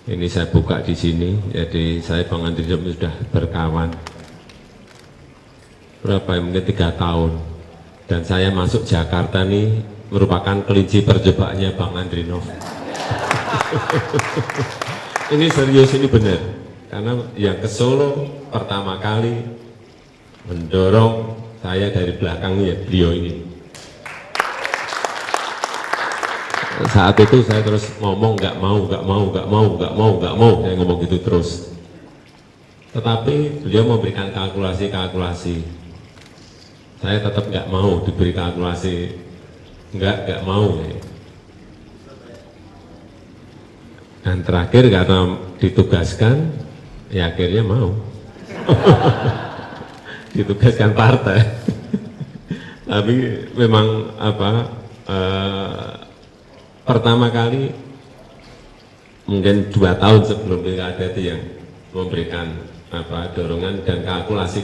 Ini saya buka di sini, jadi saya Bang Andri sudah berkawan berapa ya, mungkin 3 tahun. Dan saya masuk Jakarta ini merupakan kelinci percobaannya Bang Andrinov. Ini serius, ini benar. Karena yang ke Solo pertama kali mendorong saya dari belakang ya beliau ini. Saat itu saya terus ngomong nggak mau, saya ngomong gitu terus. Tetapi beliau memberikan kalkulasi. Saya tetap nggak mau diberi kalkulasi, nggak mau. Dan terakhir karena ditugaskan, ya akhirnya mau. Ditugaskan partai. Tapi memang pertama kali mungkin 2 tahun sebelum pilkada itu yang memberikan dorongan dan kalkulasi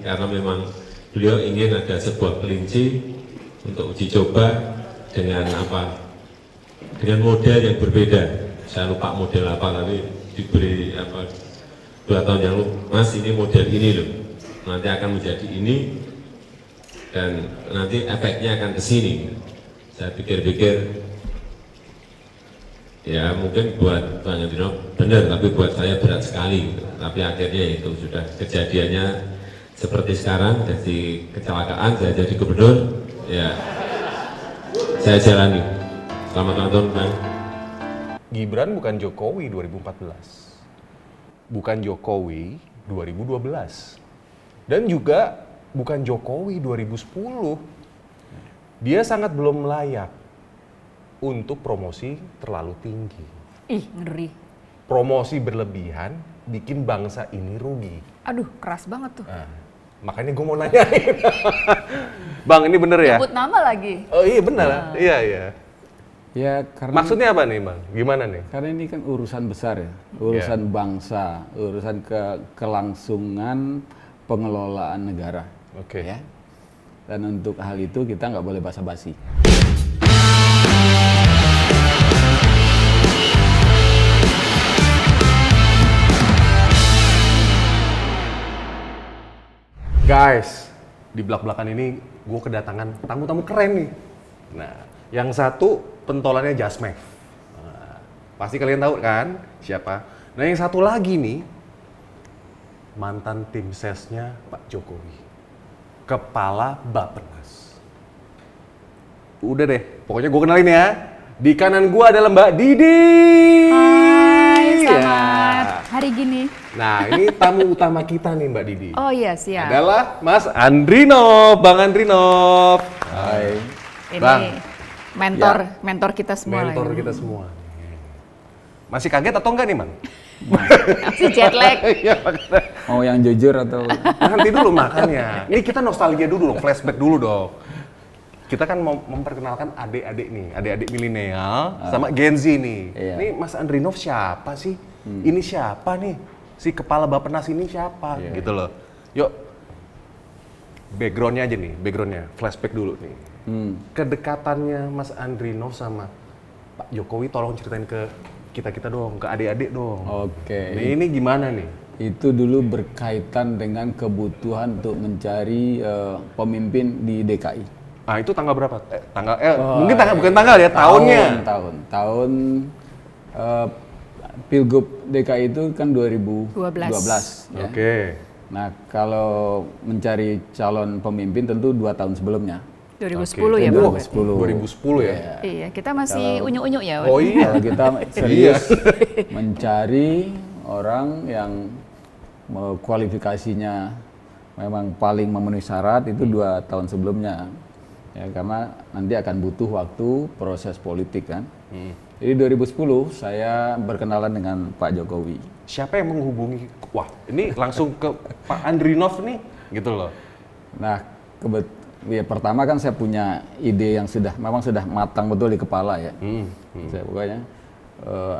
karena memang beliau ingin ada sebuah kelinci untuk uji coba dengan dengan model yang berbeda. Saya lupa model apa, tapi diberi 2 tahun yang lalu, Mas ini model ini loh, nanti akan menjadi ini dan nanti efeknya akan ke sini. Saya pikir-pikir ya mungkin buat Bang Andrinov benar, tapi buat saya berat sekali. Tapi akhirnya itu sudah kejadiannya seperti sekarang, jadi kecelakaan, saya jadi gubernur, ya saya jalani. Selamat ulang tahun, Bang. Gibran bukan Jokowi 2014, bukan Jokowi 2012, dan juga bukan Jokowi 2010. Dia sangat belum layak untuk promosi terlalu tinggi. Ih, ngeri. Promosi berlebihan bikin bangsa ini rugi. Aduh, keras banget tuh. Nah, makanya gue mau nanyain. Bang, ini bener ya? Nyebut nama lagi. Oh iya bener, iya. Ya, karena Maksudnya apa nih Bang? Gimana nih? karena ini kan urusan besar ya, urusan bangsa, urusan kelangsungan pengelolaan negara. Oke. Ya. Dan untuk hal itu kita nggak boleh basa-basi. Guys, di belak-belakan ini gue kedatangan tamu-tamu keren nih. Nah, yang satu pentolannya Jasmev. Nah, pasti kalian tahu kan siapa? Nah, yang satu lagi nih mantan tim sesnya Pak Jokowi, kepala Bappenas. Udah deh, pokoknya gue kenalin ya. Di kanan gue adalah Mbak Didi. Hai, selamat Ya. hari gini. Nah, ini tamu utama kita nih Mbak Didi. Oh iya, siap. Adalah Mas Andrinov, Bang Andrinov. Hai. Ini Bang. mentor kita semua. Mentor ini. kita semua. Masih kaget atau enggak nih, Bang? Si jet lag. Iya, makanya. Mau yang jujur atau Nanti dulu makanya. Ini kita nostalgia dulu dong, flashback dulu dong. Kita kan mau memperkenalkan adik-adik nih, adik-adik milenial sama Gen Z nih. Iya. Ini Mas Andrinov siapa sih? Ini siapa nih? Si kepala Bappenas ini siapa? Iya. Gitu loh. Yuk, backgroundnya aja nih, backgroundnya, flashback dulu nih. Kedekatannya Mas Andrinov sama Pak Jokowi tolong ceritain ke kita-kita dong, ke adik-adik dong. Oke. Ini gimana nih? Itu dulu berkaitan dengan kebutuhan untuk mencari pemimpin di DKI. Ah, itu tanggal berapa? Mungkin bukan tanggal ya, tahunnya. Tahun Pilgub DKI itu kan 2012. Ya. Oke. Nah, kalau mencari calon pemimpin tentu 2 tahun sebelumnya. 2010 ya, Wah, Bang. 2010 ya? Iya, kita masih unyu-unyu ya. Oh iya. Kalau kita serius mencari orang yang kualifikasinya memang paling memenuhi syarat itu 2 tahun sebelumnya. Ya, karena nanti akan butuh waktu proses politik kan. Jadi 2010 saya berkenalan dengan Pak Jokowi. Siapa yang menghubungi? Wah, ini langsung ke Pak Andrinov nih, gitu loh. Nah, ya pertama kan saya punya ide yang memang sudah matang betul di kepala ya. Saya pokoknya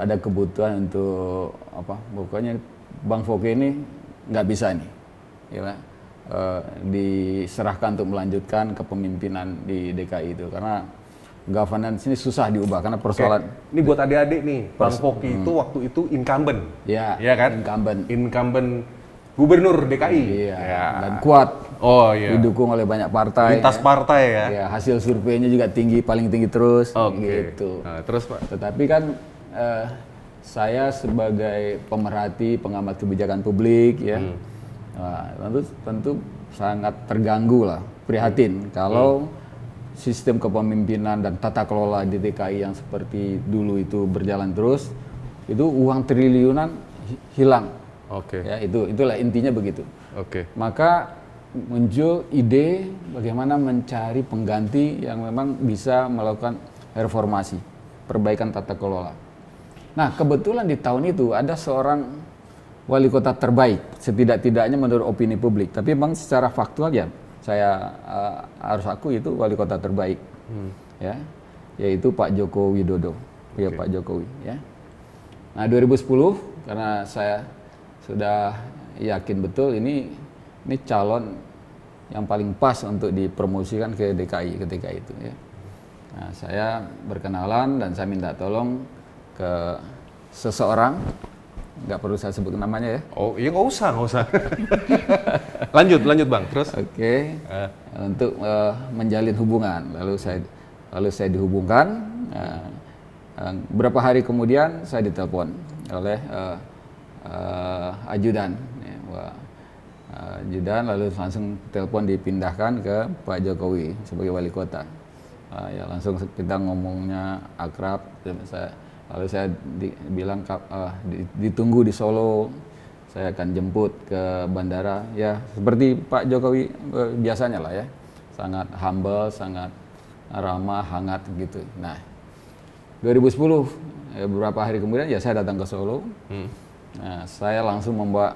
ada kebutuhan untuk pokoknya Bang Foke ini nggak bisa nih, ya, diserahkan untuk melanjutkan kepemimpinan di DKI itu karena governance ini susah diubah karena Oke. persoalan Ini buat adik-adik nih, Bang Poki itu waktu itu incumbent. ya Iya kan? Incumbent gubernur DKI. iya, Ya. dan kuat Oh iya. didukung oleh banyak partai. Lintas partai ya. Ya, hasil surveinya juga tinggi, paling tinggi terus Oke. gitu. Nah, terus Pak. Tetapi kan saya sebagai pemerhati, pengamat kebijakan publik ya, tentu sangat terganggu lah, prihatin kalau sistem kepemimpinan dan tata kelola di DKI yang seperti dulu itu berjalan terus, itu uang triliunan hilang. Oke. Ya, itulah intinya begitu. Oke. Maka muncul ide bagaimana mencari pengganti yang memang bisa melakukan reformasi, perbaikan tata kelola. Nah, kebetulan di tahun itu ada seorang wali kota terbaik, setidak-tidaknya menurut opini publik. Tapi memang secara faktual ya, saya harus akui itu wali kota terbaik, ya, yaitu Pak Joko Widodo, ya Pak Jokowi. Ya. Nah, 2010 karena saya sudah yakin betul ini calon yang paling pas untuk dipromosikan ke DKI ketika itu. Ya. Nah, saya berkenalan dan saya minta tolong ke seseorang, nggak perlu saya sebut namanya ya. Oh iya nggak usah. lanjut Bang. Terus? Oke. Untuk menjalin hubungan. Lalu saya dihubungkan. Beberapa hari kemudian saya ditelepon oleh ajudan. Ya, ajudan lalu langsung telepon dipindahkan ke Pak Jokowi sebagai wali kota. Ya langsung kita ngomongnya akrab. Lalu saya bilang ditunggu di Solo, saya akan jemput ke bandara. Ya seperti Pak Jokowi biasanya lah ya, sangat humble, sangat ramah, hangat gitu. Nah 2010 beberapa hari kemudian ya saya datang ke Solo. Nah, saya langsung membawa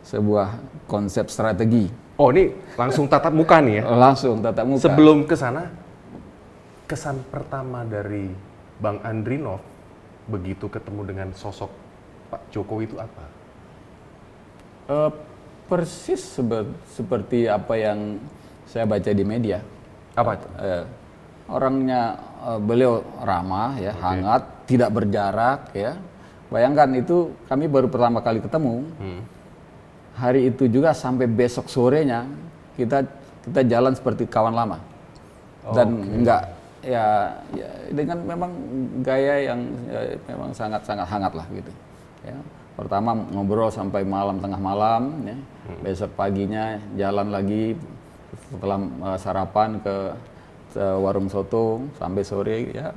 sebuah konsep strategi. Oh ini langsung tatap muka nih ya? Langsung tatap muka. Sebelum ke sana, kesan pertama dari Bang Andrinov begitu ketemu dengan sosok Pak Jokowi itu apa? Persis seperti apa yang saya baca di media. Apa itu? Orangnya beliau ramah ya, hangat, tidak berjarak ya. Bayangkan itu kami baru pertama kali ketemu. Hari itu juga sampai besok sorenya kita jalan seperti kawan lama. Dan enggak ya dengan memang gaya yang memang sangat-sangat hangat lah gitu. Ya. Pertama ngobrol sampai tengah malam, ya. Besok paginya jalan lagi setelah sarapan ke warung soto sampai sore ya.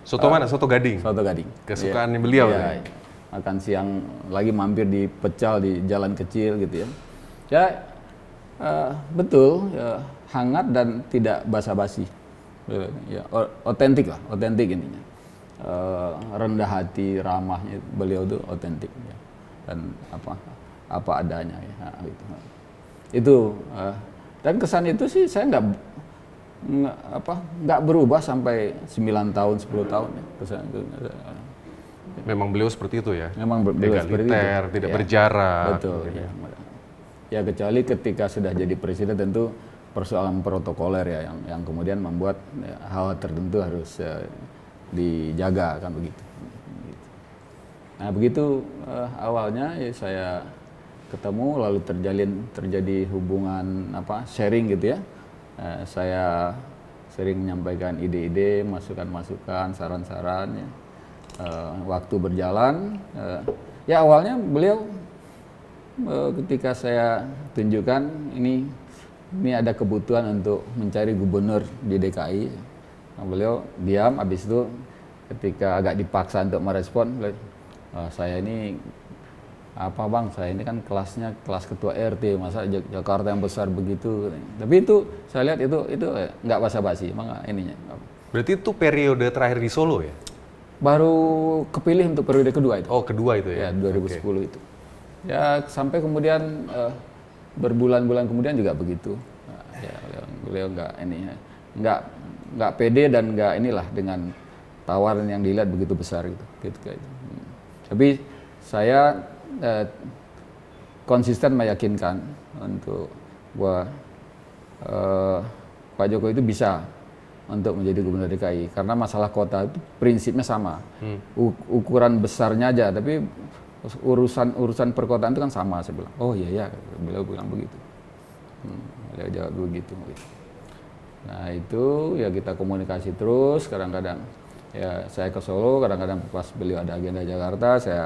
Soto mana? Soto Gading? Soto Gading. Kesukaannya beliau ya. ya? Makan siang lagi mampir di Pecal di jalan kecil gitu ya. Ya betul ya, hangat dan tidak basa-basi. Ya, otentik lah, otentik intinya. Rendah hati, ramahnya beliau itu otentik ya. Dan apa adanya ya. Nah, gitu. Itu dan kesan itu sih saya nggak berubah sampai 9 tahun 10 tahun ya. Kesan itu, memang beliau seperti itu ya? memang beliau seperti itu. Tidak Ya, berjarak. betul. Gitu. Ya kecuali ketika sudah jadi presiden tentu persoalan protokoler ya yang kemudian membuat hal tertentu harus dijaga kan begitu. Nah begitu awalnya ya saya ketemu lalu terjadi hubungan sharing gitu ya. Saya sering menyampaikan ide-ide, masukan-masukan, saran-saran ya. Waktu berjalan ya awalnya beliau ketika saya tunjukkan ini ada kebutuhan untuk mencari gubernur di DKI. Nah, beliau diam, habis itu ketika agak dipaksa untuk merespon, saya ini saya ini kan kelasnya kelas ketua RT, masa Jakarta yang besar begitu. Tapi itu saya lihat itu nggak basa-basi, emang ininya. Berarti itu periode terakhir di Solo ya? Baru kepilih untuk periode kedua itu. Oh kedua itu ya? Ya 2010 itu. Ya sampai kemudian berbulan-bulan kemudian juga begitu. Nah, ya, beliau nggak pede dan nggak inilah dengan tawaran yang dilihat begitu besar gitu kayak itu. Tapi saya konsisten meyakinkan untuk bahwa Pak Jokowi itu bisa untuk menjadi gubernur DKI karena masalah kota itu prinsipnya sama, ukuran besarnya aja, tapi urusan perkotaan itu kan sama. Saya bilang, oh iya ya, beliau bilang begitu, beliau jawab begitu. Nah itu ya kita komunikasi terus, kadang-kadang ya saya ke Solo, kadang-kadang pas beliau ada agenda Jakarta saya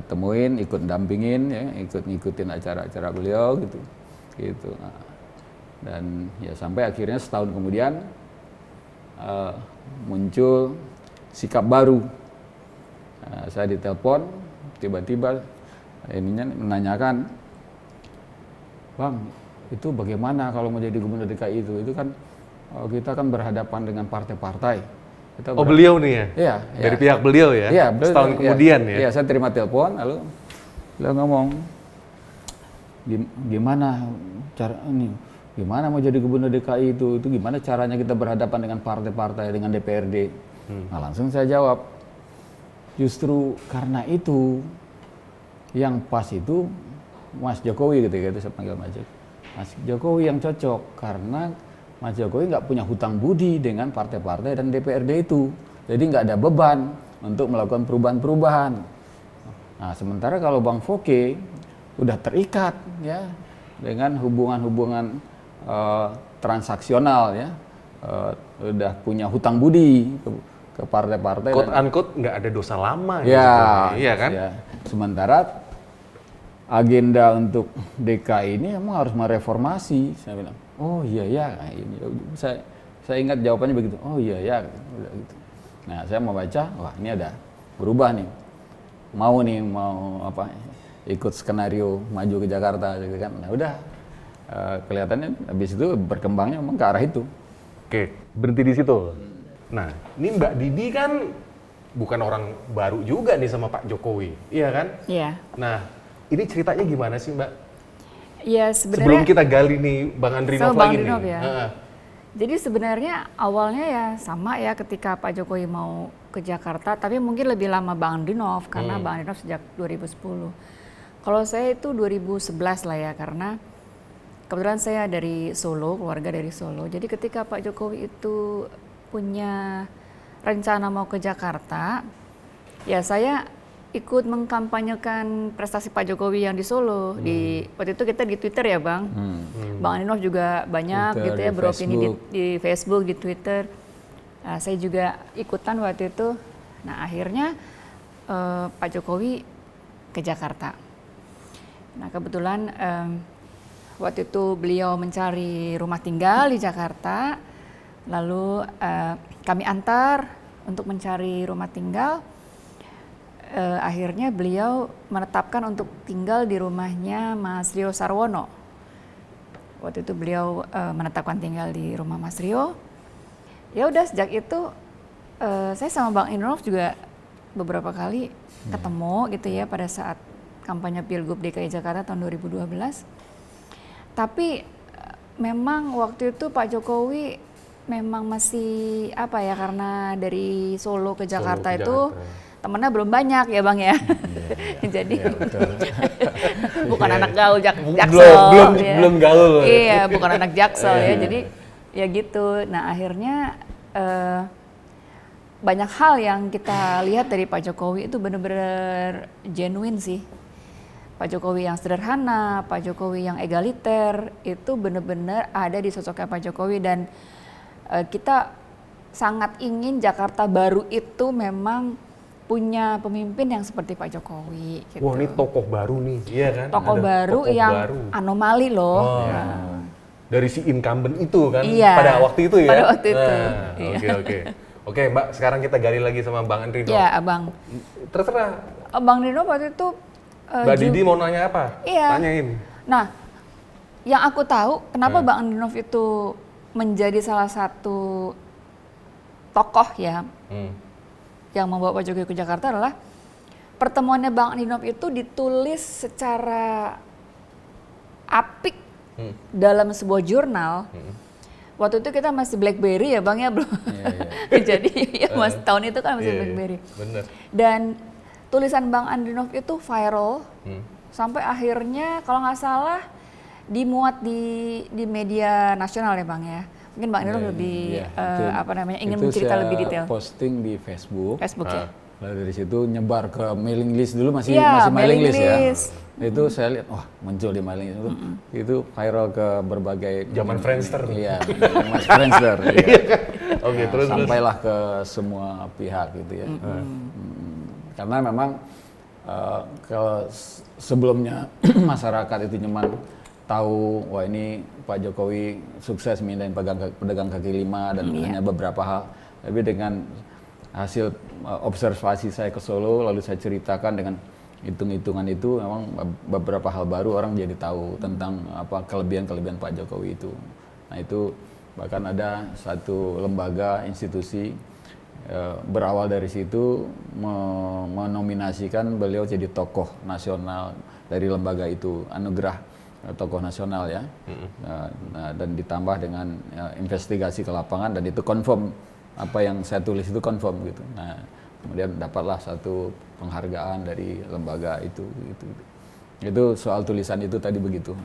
temuin, ikut dampingin, ya, ngikutin acara-acara beliau gitu. Nah, dan ya sampai akhirnya setahun kemudian muncul sikap baru. Saya ditelepon tiba-tiba ininya menanyakan, Bang, itu bagaimana kalau mau jadi gubernur DKI itu kan kita kan berhadapan dengan partai-partai. Beliau nih ya? Iya. Dari pihak beliau ya? Iya, setahun kemudian ya? Iya, saya terima telepon, lalu beliau ngomong, gimana cara ini? Gimana mau jadi gubernur DKI itu gimana caranya kita berhadapan dengan partai-partai, dengan DPRD? Nah langsung saya jawab, justru karena itu yang pas itu Mas Jokowi gitu saya panggil Mas Jokowi yang cocok karena Mas Jokowi nggak punya hutang budi dengan partai-partai dan DPRD itu, jadi nggak ada beban untuk melakukan perubahan-perubahan. Nah sementara kalau Bang Foke udah terikat ya dengan hubungan-hubungan transaksional ya, udah punya hutang budi ke partai-partai. Quote unquote nggak ada dosa lama ya, iya kan? Ya. Sementara agenda untuk DKI ini emang harus mereformasi. Saya bilang, oh iya ya, saya ingat jawabannya begitu. Oh iya ya, udah gitu. Nah saya mau baca, wah ini ada berubah nih, mau apa? Ikut skenario maju ke Jakarta, gitu kan? Nah udah. Kelihatannya habis itu berkembangnya memang ke arah itu. Oke, berhenti di situ. Nah, ini Mbak Didi kan bukan orang baru juga nih sama Pak Jokowi, iya kan? Iya. Nah, ini ceritanya gimana sih Mbak? Ya sebenarnya. Sebelum kita gali nih Bang Andrinov lagi nih. Ya. Jadi sebenarnya awalnya ya sama ya ketika Pak Jokowi mau ke Jakarta, tapi mungkin lebih lama Bang Andrinov karena Bang Andrinov sejak 2010. Kalau saya itu 2011 lah ya, karena kebetulan saya dari Solo, keluarga dari Solo. Jadi ketika Pak Jokowi itu punya rencana mau ke Jakarta, ya saya ikut mengkampanyekan prestasi Pak Jokowi yang di Solo. Waktu itu kita di Twitter ya Bang. Bang Andrinov juga banyak Twitter, gitu ya beropini di Facebook, di Twitter. Nah, saya juga ikutan waktu itu. Nah akhirnya Pak Jokowi ke Jakarta. Nah kebetulan waktu itu beliau mencari rumah tinggal di Jakarta, lalu kami antar untuk mencari rumah tinggal. Akhirnya beliau menetapkan untuk tinggal di rumahnya Mas Rio Sarwono. Waktu itu beliau menetapkan tinggal di rumah Mas Rio. Ya udah sejak itu saya sama Bang Andrinov juga beberapa kali ketemu gitu ya pada saat kampanye Pilgub DKI Jakarta tahun 2012. Tapi memang waktu itu Pak Jokowi memang masih apa ya, karena dari Solo ke Jakarta itu temennya belum banyak ya Bang ya. Jadi bukan anak gaul Jaksel. Belum gaul. Iya, bukan anak Jaksel ya. Jadi ya gitu. Nah akhirnya banyak hal yang kita lihat dari Pak Jokowi itu benar-benar genuine sih. Pak Jokowi yang sederhana, Pak Jokowi yang egaliter, itu benar-benar ada di sosoknya Pak Jokowi. Dan kita sangat ingin Jakarta baru itu memang punya pemimpin yang seperti Pak Jokowi. Gitu. Wah ini tokoh baru nih, iya kan? Tokoh baru yang anomali loh. Oh, nah. Dari si incumbent itu kan, iya, pada waktu itu ya? Pada waktu itu. Oke, Mbak, sekarang kita gali lagi sama Bang Andrinov. Iya, Abang. Terserah. Bang Andrinov waktu itu Mbak Didi mau nanya apa? Iya. Tanyain. Nah, yang aku tahu kenapa Bang Andrinov itu menjadi salah satu tokoh ya yang membawa Pak Jokowi ke Jakarta adalah pertemuannya Bang Andrinov itu ditulis secara apik dalam sebuah jurnal. Waktu itu kita masih BlackBerry ya Bang ya, belum. Jadi ya Mas tahun itu kan masih BlackBerry. Bener. Dan tulisan Bang Andrinov itu viral sampai akhirnya kalau nggak salah dimuat di media nasional ya Bang ya. Mungkin Bang Andrinov lebih ingin itu mencerita saya lebih detail. Posting di Facebook. Facebook ya. Lalu dari situ nyebar ke mailing list dulu masih Iya, mailing list ya. list. Itu saya lihat wah muncul di mailing list itu viral ke berbagai Zaman Friendster. Iya, Mas Friendster. Iya. Oke, Nah, terus sampailah ke semua pihak gitu ya. Karena memang kalau sebelumnya masyarakat itu nyaman tahu wah ini Pak Jokowi sukses mindahin pedagang kaki lima dan hanya beberapa hal. Tapi dengan hasil observasi saya ke Solo lalu saya ceritakan dengan hitung-hitungan itu memang beberapa hal baru orang jadi tahu tentang apa kelebihan-kelebihan Pak Jokowi itu. Nah itu bahkan ada satu lembaga institusi berawal dari situ menominasikan beliau jadi tokoh nasional dari lembaga itu, anugerah tokoh nasional ya. Dan ditambah dengan investigasi ke lapangan dan itu confirm apa yang saya tulis itu confirm gitu. Nah kemudian dapatlah satu penghargaan dari lembaga itu. Itu soal tulisan itu tadi begitu.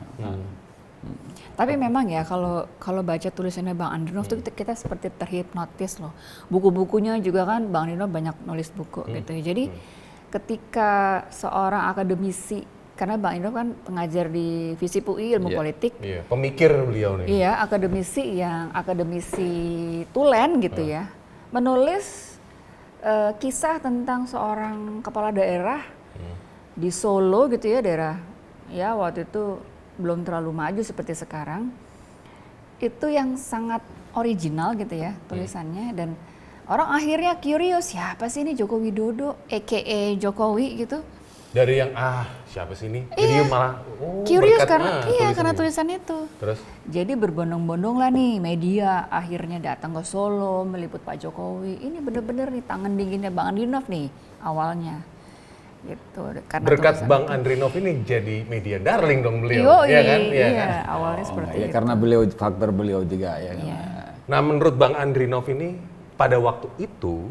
Tapi memang ya kalau baca tulisannya Bang Andrinov tuh kita seperti terhipnotis loh. Buku-bukunya juga kan Bang Andrinov banyak nulis buku gitu ya. Jadi ketika seorang akademisi, karena Bang Andrinov kan pengajar di FISIP UI ilmu politik. Iya, pemikir beliau nih. Iya, akademisi tulen gitu ya. Menulis kisah tentang seorang kepala daerah di Solo gitu ya, daerah ya waktu itu belum terlalu maju seperti sekarang. Itu yang sangat original gitu ya tulisannya dan orang akhirnya curious siapa sih ini Joko Widodo aka Jokowi gitu. Dari yang siapa sih ini? Jadi malah curious berkat, karena tulisan itu. Terus Jadi berbondong-bondong lah nih media akhirnya datang ke Solo meliput Pak Jokowi. Ini bener-bener nih tangan dinginnya Bang Andrinov nih awalnya. Gitu. Karena berkat tulisan Bang itu. Andrinov ini jadi media darling dong beliau. Iya Kan? Iya, awalnya seperti Ya itu. karena faktor beliau juga ya. Iya. Nah menurut Bang Andrinov ini pada waktu itu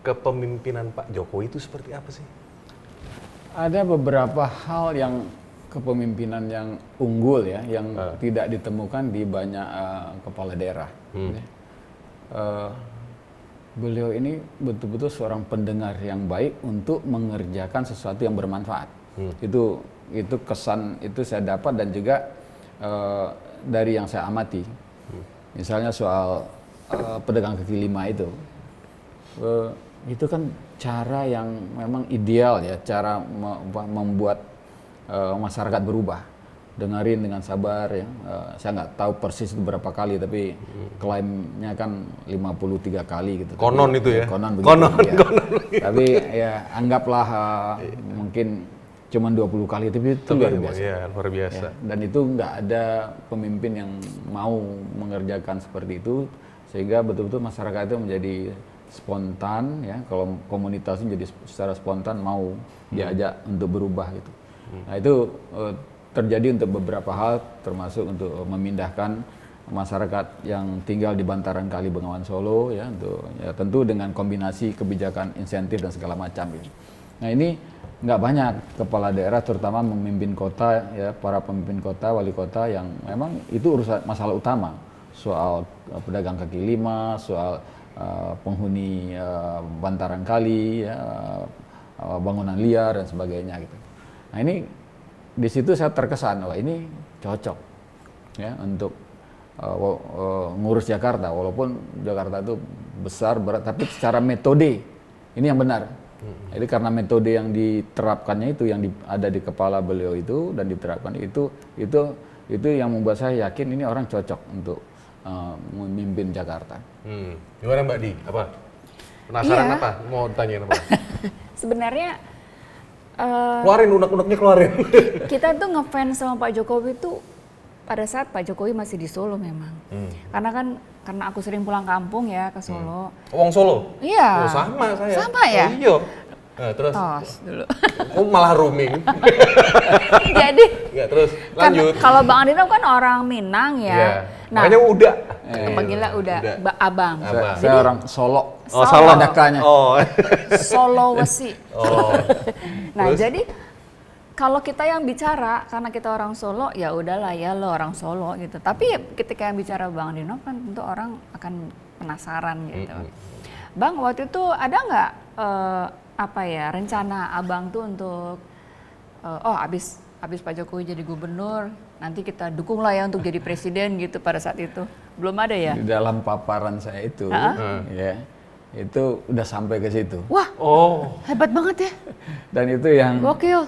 kepemimpinan Pak Jokowi itu seperti apa sih? Ada beberapa hal yang kepemimpinan yang unggul ya, yang tidak ditemukan di banyak kepala daerah. Beliau ini betul-betul seorang pendengar yang baik untuk mengerjakan sesuatu yang bermanfaat. Itu kesan itu saya dapat dan juga dari yang saya amati. Misalnya soal pedagang kaki lima itu kan cara yang memang ideal ya, cara membuat masyarakat berubah. Dengerin dengan sabar ya. Saya nggak tahu persis itu berapa kali, tapi klaimnya kan 53 kali gitu. Konon tapi, itu ya? Konon begitu. Konon. Tapi ya anggaplah mungkin cuma 20 kali, tapi itu luar biasa. Iya, luar biasa. Ya, dan itu nggak ada pemimpin yang mau mengerjakan seperti itu, sehingga betul-betul masyarakat itu menjadi spontan ya, kalau komunitas menjadi secara spontan mau diajak untuk berubah gitu. Nah itu terjadi untuk beberapa hal, termasuk untuk memindahkan masyarakat yang tinggal di bantaran Kali Bengawan Solo ya, untuk ya tentu dengan kombinasi kebijakan insentif dan segala macam gitu. Nah ini nggak banyak kepala daerah terutama memimpin kota ya, para pemimpin kota, wali kota yang memang itu urusan masalah utama, soal pedagang kaki lima, soal penghuni bantaran kali ya, bangunan liar dan sebagainya gitu. Nah ini di situ saya terkesan wah ini cocok ya untuk ngurus Jakarta, walaupun Jakarta itu besar berat, tapi secara metode ini yang benar. Jadi karena metode yang diterapkannya itu yang ada di kepala beliau itu dan diterapkan itu yang membuat saya yakin ini orang cocok untuk memimpin Jakarta. Gimana Mbak Di? Apa? Penasaran Iya. apa? Mau tanyain apa? Sebenarnya Keluarin unek-uneknya keluarin. kita tuh ngefans sama Pak Jokowi tuh pada saat Pak Jokowi masih di Solo memang. Karena aku sering pulang kampung ya ke Solo. Wong Solo? Iya. Oh, sama saya. Sama ya? Oh, iya. Nah, terus? Tos dulu. Kok malah rooming? Jadi Ya, terus kan lanjut. kalau Bang Andrinov kan orang Minang ya. Iya. Nah, Makanya udah. panggilnya udah Abang. Abang. Saya orang Solo. Oh, Solo. salah. Ada K-nya. Oh. Sulawesi. Oh. Nah, Terus? jadi kalau kita yang bicara karena kita orang Solo, ya udahlah ya lo orang Solo gitu. Tapi ketika yang bicara Bang Andrinov kan tentu orang akan penasaran gitu. Bang, waktu itu ada nggak rencana Abang tuh untuk abis Pak Jokowi jadi gubernur, nanti kita dukung lah ya untuk jadi presiden gitu pada saat itu? Belum ada ya? Di dalam paparan saya itu, ya, itu udah sampai ke situ. Wah, hebat banget ya. Dan itu yang Gokil.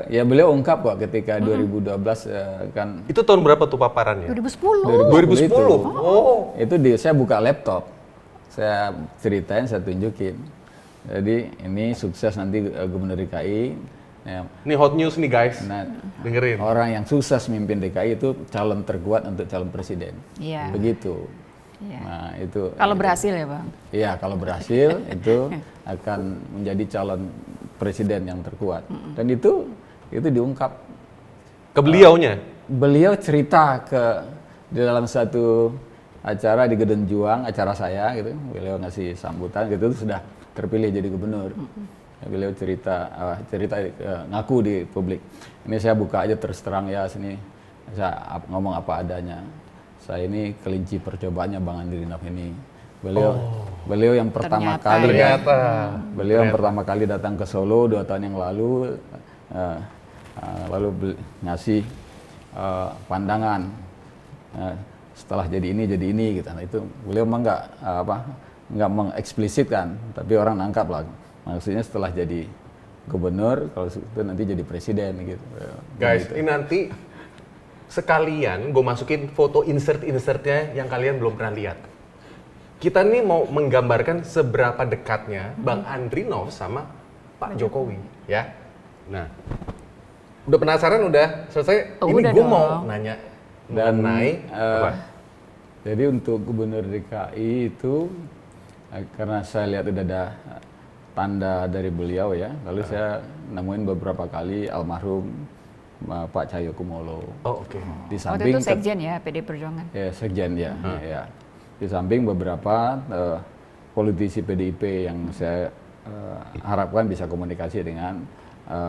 ya beliau ungkap kok ketika 2012 kan. Itu tahun berapa tuh paparannya? 2010. 2010. Oh. Itu saya buka laptop, saya ceritain, saya tunjukin. Jadi ini sukses nanti gubernur DKI. Ya, Ini hot news nih guys. nah, Dengerin. orang yang sukses mimpin DKI itu calon terkuat untuk calon presiden. Iya. Begitu. Iya. Nah itu. Kalau berhasil ya Bang? Iya, kalau berhasil itu akan menjadi calon presiden yang terkuat. Dan itu diungkap. Ke beliaunya? Beliau cerita di dalam satu acara di Gedung Juang, acara saya gitu. Beliau ngasih sambutan gitu, itu sudah terpilih jadi gubernur. Beliau cerita ngaku di publik. Ini saya buka aja terus terang ya, sini saya ngomong apa adanya. Saya ini kelinci percobaannya Bang Andrinov ini. Beliau yang pertama kali beliau yang pertama kali datang ke Solo 2 tahun yang lalu, ngasih pandangan setelah jadi ini gitu. Nah, itu beliau memang nggak mengeksplisitkan, tapi orang nangkap lah. Maksudnya setelah jadi gubernur, kalau itu nanti jadi presiden gitu. Guys, gitu. ini nanti sekalian gue masukin foto insertnya yang kalian belum pernah lihat. Kita nih mau menggambarkan seberapa dekatnya Bang Andrinov sama Pak Jokowi, ya. Nah, udah penasaran, udah selesai. Ini gue mau nanya mengenai apa? Jadi untuk gubernur DKI itu karena saya lihat udah ada tanda dari beliau ya, lalu saya nemuin beberapa kali almarhum Pak Cahyokumolo. Oh, oke. Di Waktu samping itu sekjen ya, PD Perjuangan. ya sekjen ya, ya. Di samping beberapa politisi PDIP yang saya harapkan bisa komunikasi dengan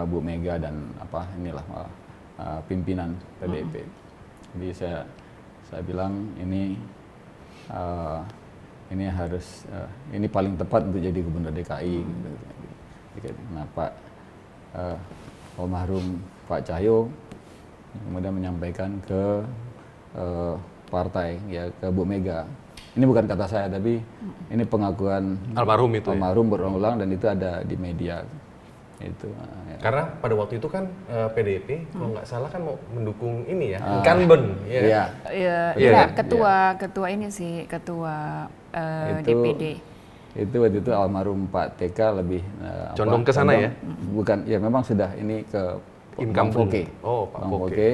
Bu Mega dan pimpinan PDIP. Jadi saya bilang ini harus ini paling tepat untuk jadi gubernur DKI. Gitu. Nah almarhum Pak Cahyo kemudian menyampaikan ke partai ya, ke Bu Mega. Ini bukan kata saya, tapi ini pengakuan Almarhum itu. Almarhum berulang-ulang dan itu ada di media. Itu. Ya. Karena pada waktu itu kan PDIP kalau nggak salah kan mau mendukung ini ya, incumbent. Iya. Iya, ketua ini sih, ketua DPD. Itu waktu itu almarhum Pak TK lebih Condong ke sana ya? Bukan, ya memang sudah ini ke Bang Foke. Oh, Pak Bang Foke. Foke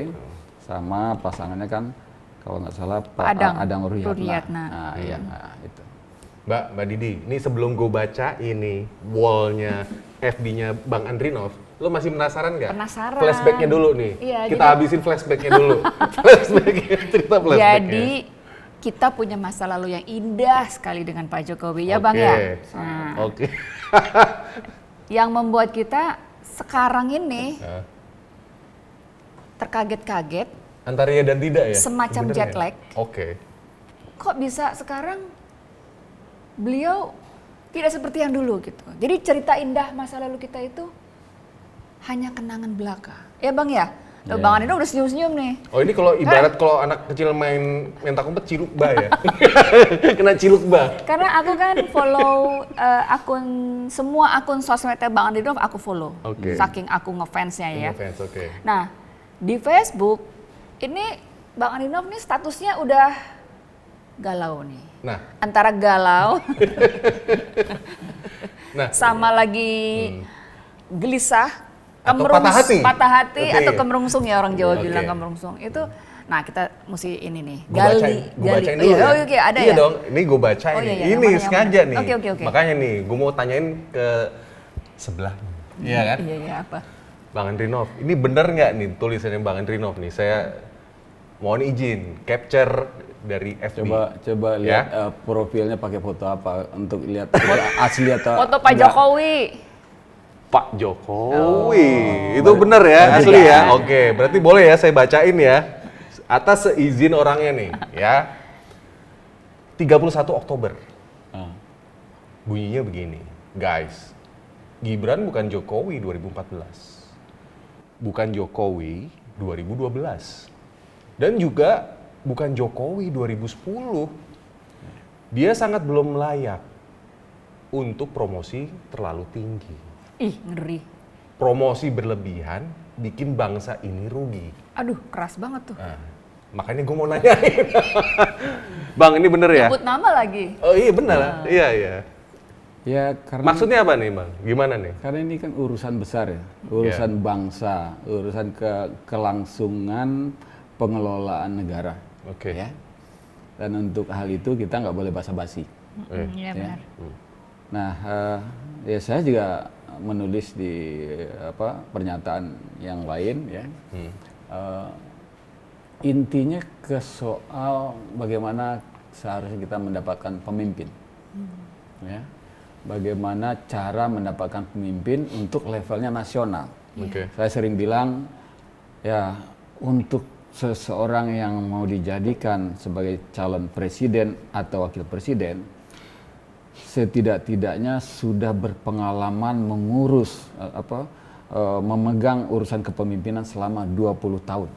sama pasangannya kan kalau nggak salah Pak Adang Ruhyatna. Nah, iya, itu. Mbak Didi, ini sebelum gue baca ini wall-nya FB-nya Bang Andrinov, lo masih penasaran nggak? Penasaran. Flashback-nya dulu nih. Iya, kita habisin flashback-nya dulu. Cerita flashback-nya. Jadi kita punya masa lalu yang indah sekali dengan Pak Jokowi ya Bang ya. Nah, Oke. yang membuat kita sekarang ini terkaget-kaget, Antara ya dan tidak ya? semacam Bener jet ya? lag. Oke. Kok bisa sekarang beliau tidak seperti yang dulu gitu. Jadi cerita indah masa lalu kita itu hanya kenangan belaka. Ya Bang ya? Loh, Yeah. Bang Andino udah senyum-senyum nih. Oh ini kalau ibarat kalau anak kecil main tak umpet cilukba ya? Kena cilukba. Karena aku kan follow semua akun sosmednya Bang Andino aku follow. Oke. Saking aku ngefansnya ya. Fans, oke. Nah, di Facebook ini Bang Andino nih statusnya udah galau nih. Nah, Antara galau nah. sama lagi gelisah, Atau patah hati. Oke. atau kemerungsung ya orang Jawa Oke. bilang kemerungsung. Itu nah kita mesti ini nih, Gue bacain dulu ya. Oke, ada iya ya? dong, ini gue bacain Oh, iya, nih. iya, Ini yang mana, sengaja nih. Oke. Makanya nih, gue mau tanyain ke sebelah. Iya kan? Iya, apa? Bang Andrinov, ini bener nggak nih tulisannya Bang Andrinov nih? Saya mohon izin, capture dari FB. Coba lihat profilnya pakai foto apa untuk lihat asli atau Foto Pak enggak. Jokowi. Pak Jokowi. Itu benar ya, asli ya. Oke, berarti boleh ya saya bacain ya. Atas seizin orangnya nih, ya. 31 Oktober. Bunyinya begini, guys. Gibran bukan Jokowi 2014. Bukan Jokowi 2012. Dan juga bukan Jokowi 2010. Dia sangat belum layak untuk promosi terlalu tinggi. Ih, ngeri. Promosi berlebihan bikin bangsa ini rugi. Aduh, keras banget tuh. Nah, makanya gue mau nanyain. Bang, ini bener ya? Sebut nama lagi. Oh iya benar. Iya, iya. Ya karena Maksudnya apa nih Bang? Gimana nih? karena ini kan urusan besar ya, urusan bangsa, urusan kelangsungan pengelolaan negara. Oke. Ya. Dan untuk hal itu kita nggak boleh basa-basi. Iya benar. Nah, ya saya juga menulis di pernyataan yang lain ya. Intinya ke soal bagaimana seharusnya kita mendapatkan pemimpin. Ya. Bagaimana cara mendapatkan pemimpin untuk levelnya nasional. Oke. Saya sering bilang ya untuk seseorang yang mau dijadikan sebagai calon presiden atau wakil presiden setidak-tidaknya sudah berpengalaman mengurus memegang urusan kepemimpinan selama 20 tahun.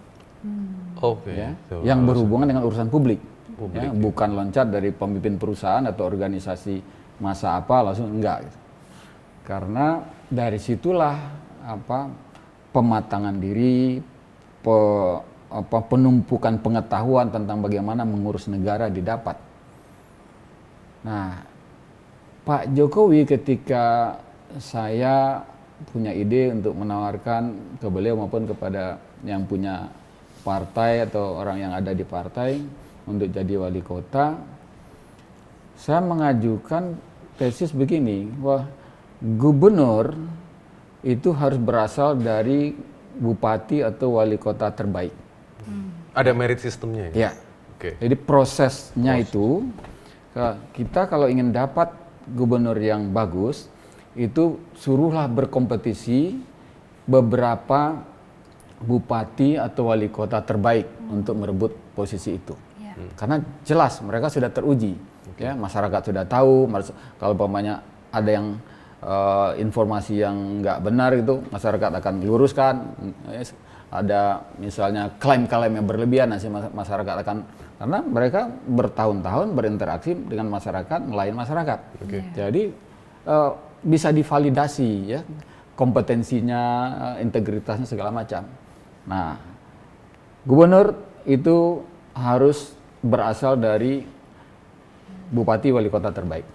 Oke. Ya, yang berhubungan dengan urusan publik. Ya, bukan loncat dari pemimpin perusahaan atau organisasi masa apa langsung enggak gitu. Karena dari situlah pematangan diri, penumpukan pengetahuan tentang bagaimana mengurus negara didapat. Nah, Pak Jokowi ketika saya punya ide untuk menawarkan ke beliau maupun kepada yang punya partai atau orang yang ada di partai untuk jadi wali kota, saya mengajukan tesis begini, bahwa gubernur itu harus berasal dari bupati atau wali kota terbaik. Ada merit sistemnya ya? Ya. Oke. Jadi prosesnya itu, kita kalau ingin dapat gubernur yang bagus, itu suruhlah berkompetisi beberapa bupati atau wali kota terbaik untuk merebut posisi itu. Karena jelas mereka sudah teruji, ya masyarakat sudah tahu. Kalau umpamanya ada yang informasi yang nggak benar itu, masyarakat akan diluruskan. Ada misalnya klaim-klaim yang berlebihan, nanti masyarakat akan, karena mereka bertahun-tahun berinteraksi dengan masyarakat, melayani masyarakat. Jadi bisa divalidasi ya kompetensinya, integritasnya segala macam. Nah, gubernur itu harus berasal dari bupati wali kota terbaik.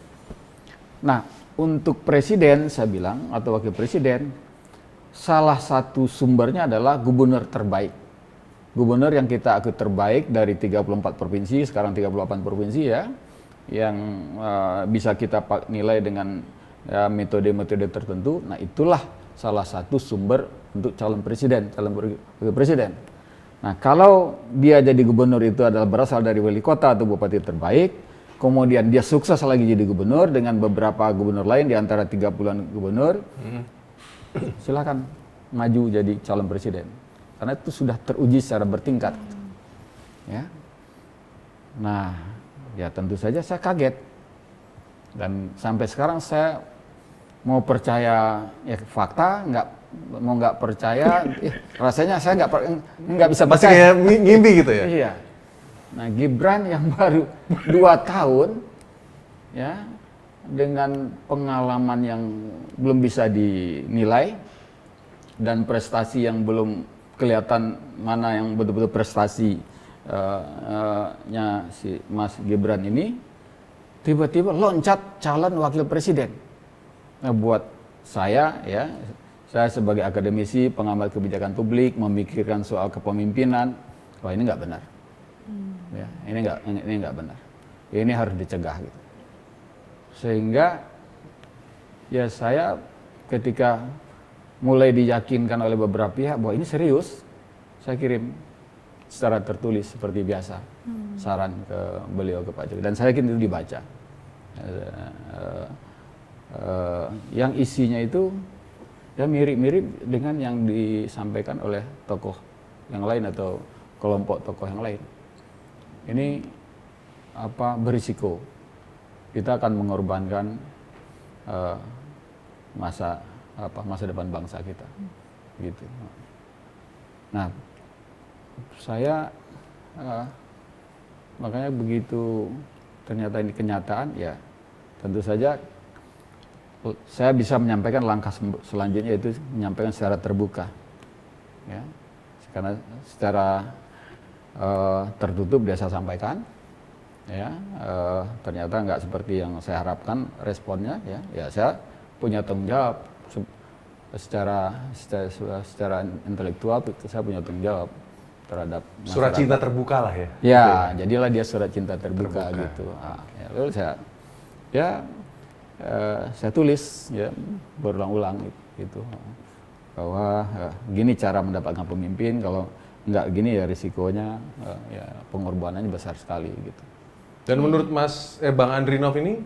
Nah, untuk presiden saya bilang atau wakil presiden, salah satu sumbernya adalah gubernur terbaik. Gubernur yang kita akui terbaik dari 34 provinsi, sekarang 38 provinsi ya, yang bisa kita nilai dengan metode-metode tertentu. Nah, itulah salah satu sumber untuk calon presiden, calon wakil presiden. Nah, kalau dia jadi gubernur itu adalah berasal dari wali kota atau bupati terbaik, kemudian dia sukses lagi jadi gubernur dengan beberapa gubernur lain di antara 30-an gubernur, silakan maju jadi calon presiden. Karena itu sudah teruji secara bertingkat. Ya. Nah, ya tentu saja saya kaget. Dan sampai sekarang saya mau percaya ya fakta, nggak percaya, rasanya saya nggak bisa Masih percaya. kayak ngimpi gitu ya? Iya. Nah, Gibran yang baru 2 tahun, ya, dengan pengalaman yang belum bisa dinilai dan prestasi yang belum kelihatan mana yang betul-betul prestasinya si Mas Gibran ini, tiba-tiba loncat calon wakil presiden. Nah, buat saya ya, saya sebagai akademisi, pengamat kebijakan publik, memikirkan soal kepemimpinan, wah ini nggak benar. Ya, ini nggak benar. Ini harus dicegah gitu. Sehingga ya saya ketika mulai diyakinkan oleh beberapa pihak bahwa ini serius, saya kirim secara tertulis seperti biasa saran ke beliau, ke Pak Jokowi, dan saya yakin itu dibaca. Yang isinya itu ya mirip-mirip dengan yang disampaikan oleh tokoh yang lain atau kelompok tokoh yang lain. Ini berisiko. Kita akan mengorbankan masa depan bangsa kita, gitu. Nah, saya makanya begitu ternyata ini kenyataan, ya tentu saja saya bisa menyampaikan langkah selanjutnya, yaitu menyampaikan secara terbuka, ya, karena secara tertutup dia saya sampaikan, ya, ternyata nggak seperti yang saya harapkan responnya, ya saya punya tanggung jawab secara intelektual, saya punya tanggung jawab terhadap masyarakat. Surat cinta terbuka lah ya. Ya, jadilah dia surat cinta terbuka. Gitu. Nah, ya, lalu saya tulis ya berulang-ulang gitu bahwa gini cara mendapatkan pemimpin, kalau nggak gini ya risikonya ya pengorbanannya besar sekali gitu. Dan menurut Bang Andrinov ini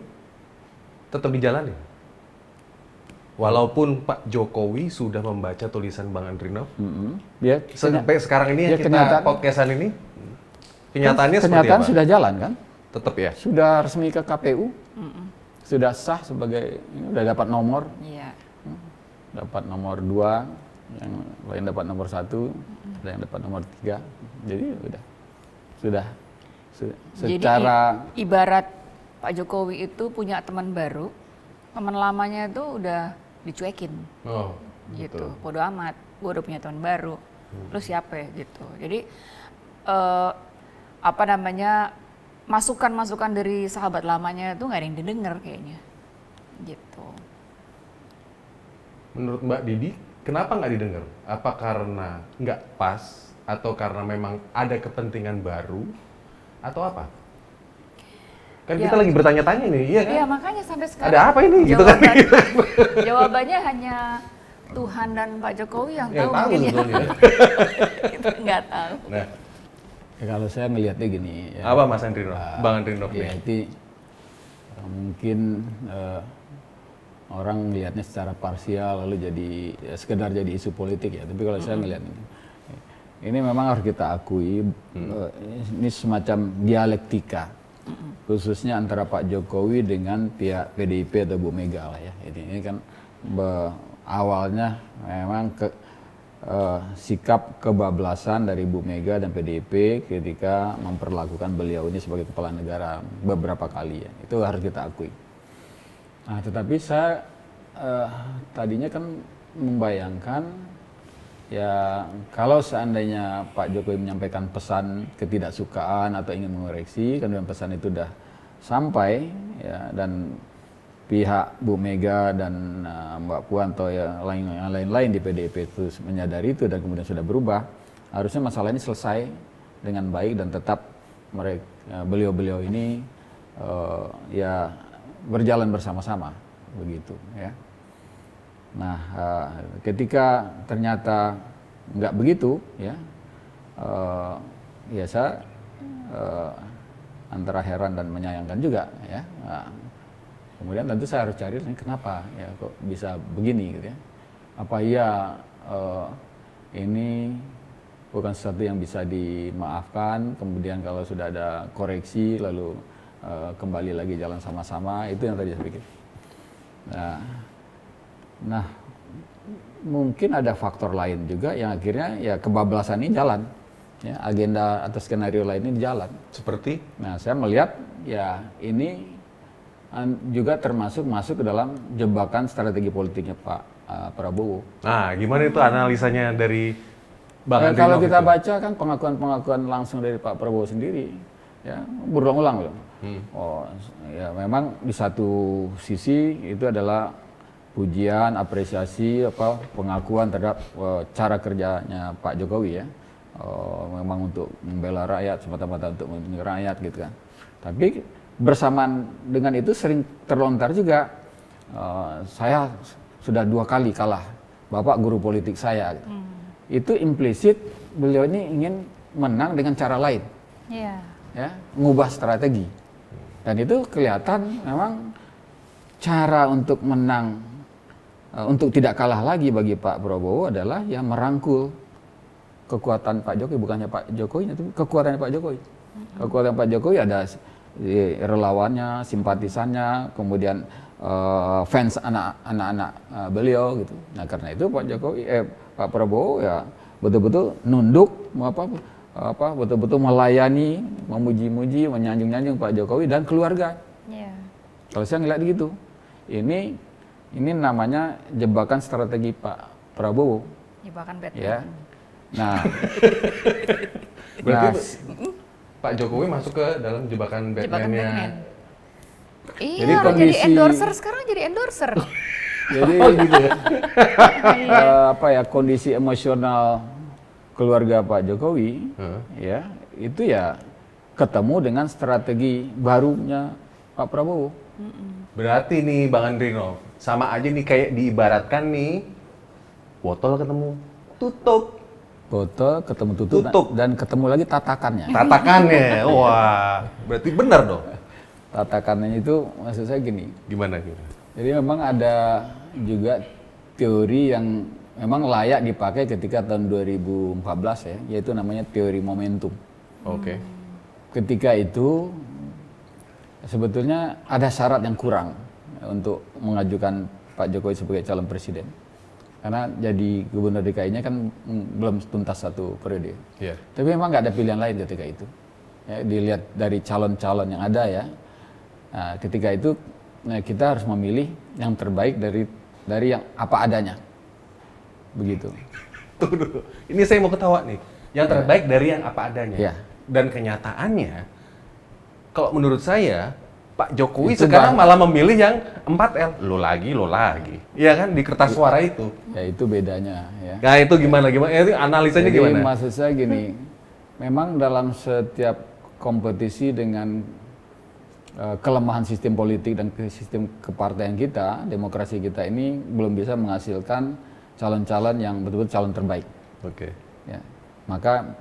tetap dijalani? Walaupun Pak Jokowi sudah membaca tulisan Bang Andrinov, Ya, sampai sekarang ini ya, yang kita podcastan ini, kenyataannya seperti apa? Kenyataan sudah jalan kan? Tetap ya? Sudah resmi ke KPU, sudah sah sebagai, ini udah dapat nomor, dapat nomor 2, yang lain dapat nomor 1, ada yang dapat nomor 3, jadi sudah secara. Jadi ibarat Pak Jokowi itu punya teman baru, teman lamanya itu udah dicuekin, gitu. Bodo amat, gue udah punya teman baru, lu siapa ya gitu. Jadi masukan-masukan dari sahabat lamanya itu nggak ada yang didengar kayaknya, gitu. Menurut Mbak Didi, kenapa nggak didengar? Apa karena nggak pas, atau karena memang ada kepentingan baru, atau apa? Kan kita lagi bertanya-tanya nih, iya kan? Iya, makanya sampai sekarang ada apa ini gitu kan? Jawabannya hanya Tuhan dan Pak Jokowi yang tahu mungkin ya. Kita nggak tahu. Nah, Ya, kalau saya melihatnya gini. Ya, apa Mas Andrinov? Bang Andrinov nih? Jadi mungkin orang melihatnya secara parsial lalu jadi sekedar jadi isu politik ya. Tapi kalau saya melihat ini memang harus kita akui ini semacam dialektika. Khususnya antara Pak Jokowi dengan pihak PDIP atau Bu Mega lah ya. Ini kan awalnya memang sikap kebablasan dari Bu Mega dan PDIP ketika memperlakukan beliau ini sebagai kepala negara beberapa kali ya. Itu harus kita akui. Nah, tetapi saya tadinya kan membayangkan ya kalau seandainya Pak Jokowi menyampaikan pesan ketidaksukaan atau ingin mengoreksi, kemudian pesan itu sudah sampai ya, dan pihak Bu Mega dan Mbak Puan atau yang lain-lain di PDIP itu menyadari itu dan kemudian sudah berubah, harusnya masalah ini selesai dengan baik dan tetap beliau-beliau ini ya berjalan bersama-sama begitu ya. Nah, ketika ternyata nggak begitu, ya, ya saya antara heran dan menyayangkan juga, ya. Nah, kemudian tentu saya harus cari kenapa, ya, kok bisa begini, gitu ya. Apa iya ini bukan sesuatu yang bisa dimaafkan, kemudian kalau sudah ada koreksi lalu kembali lagi jalan sama-sama, itu yang tadi saya pikir. Nah, mungkin ada faktor lain juga yang akhirnya ya kebablasan ini jalan, ya, agenda atau skenario lain ini jalan. Seperti? Nah, saya melihat ya ini juga masuk ke dalam jebakan strategi politiknya Pak Prabowo. Nah, gimana itu analisanya dari Bang Andrinov? Kalau kita baca kan pengakuan langsung dari Pak Prabowo sendiri, ya berulang-ulang loh. Oh, ya memang di satu sisi itu adalah pujian, apresiasi, pengakuan terhadap cara kerjanya Pak Jokowi ya, memang untuk membela rakyat, semata-mata untuk melindungi rakyat gitu kan. Tapi bersamaan dengan itu sering terlontar juga, saya sudah 2 kali kalah, Bapak guru politik saya. Gitu. Itu implisit beliau ini ingin menang dengan cara lain, ya, mengubah strategi. Dan itu kelihatan memang cara untuk menang untuk tidak kalah lagi bagi Pak Prabowo adalah yang merangkul kekuatan Pak Jokowi, bukannya Pak Jokowi, tapi kekuatan Pak Jokowi. Kekuatan Pak Jokowi ada relawannya, simpatisannya, kemudian fans anak-anak beliau gitu. Nah karena itu Pak Prabowo ya betul-betul nunduk, betul-betul melayani, memuji-muji, menyanjung-nyanjung Pak Jokowi dan keluarga. Yeah. Kalau saya ngeliat gitu, ini namanya jebakan strategi Pak Prabowo. Jebakan Batman. Ya. Nah, Berarti Pak Jokowi masuk ke dalam jebakan Jebakan Batman-nya. Batman. Iya, Jadi jadi kondisi- endorser sekarang jadi endorser. jadi Gitu ya. kondisi emosional keluarga Pak Jokowi, ya itu ya ketemu dengan strategi barunya Pak Prabowo. Berarti nih Bang Andrino, sama aja nih kayak diibaratkan nih botol ketemu tutup. Botol ketemu tutup, Tutup. dan ketemu lagi tatakannya. Tatakannya, wah, berarti benar dong. Tatakannya itu maksud saya gini. Gimana gitu? Jadi memang ada juga teori yang memang layak dipakai ketika tahun 2014 ya, yaitu namanya teori momentum. Oke. Ketika itu sebetulnya ada syarat yang kurang untuk mengajukan Pak Jokowi sebagai calon presiden. Karena jadi gubernur DKI-nya kan belum tuntas 1 periode. Iya. Tapi memang nggak ada pilihan lain ketika itu. Ya, dilihat dari calon-calon yang ada ya. Nah, ketika itu kita harus memilih yang terbaik dari yang apa adanya. Begitu. Tunggu dulu. Ini saya mau ketawa nih. Yang terbaik dari yang apa adanya. Iya. Dan kenyataannya, kalau menurut saya, Pak Jokowi Itu sekarang malah memilih yang 4L. Lo lagi. Iya kan, di kertas suara itu. Ya itu bedanya ya. Nah itu gimana? Itu analisanya Jadi gimana? maksud saya gini, memang dalam setiap kompetisi dengan kelemahan sistem politik dan sistem kepartaian kita, demokrasi kita ini belum bisa menghasilkan calon-calon yang betul-betul calon terbaik. Oke. Ya. Maka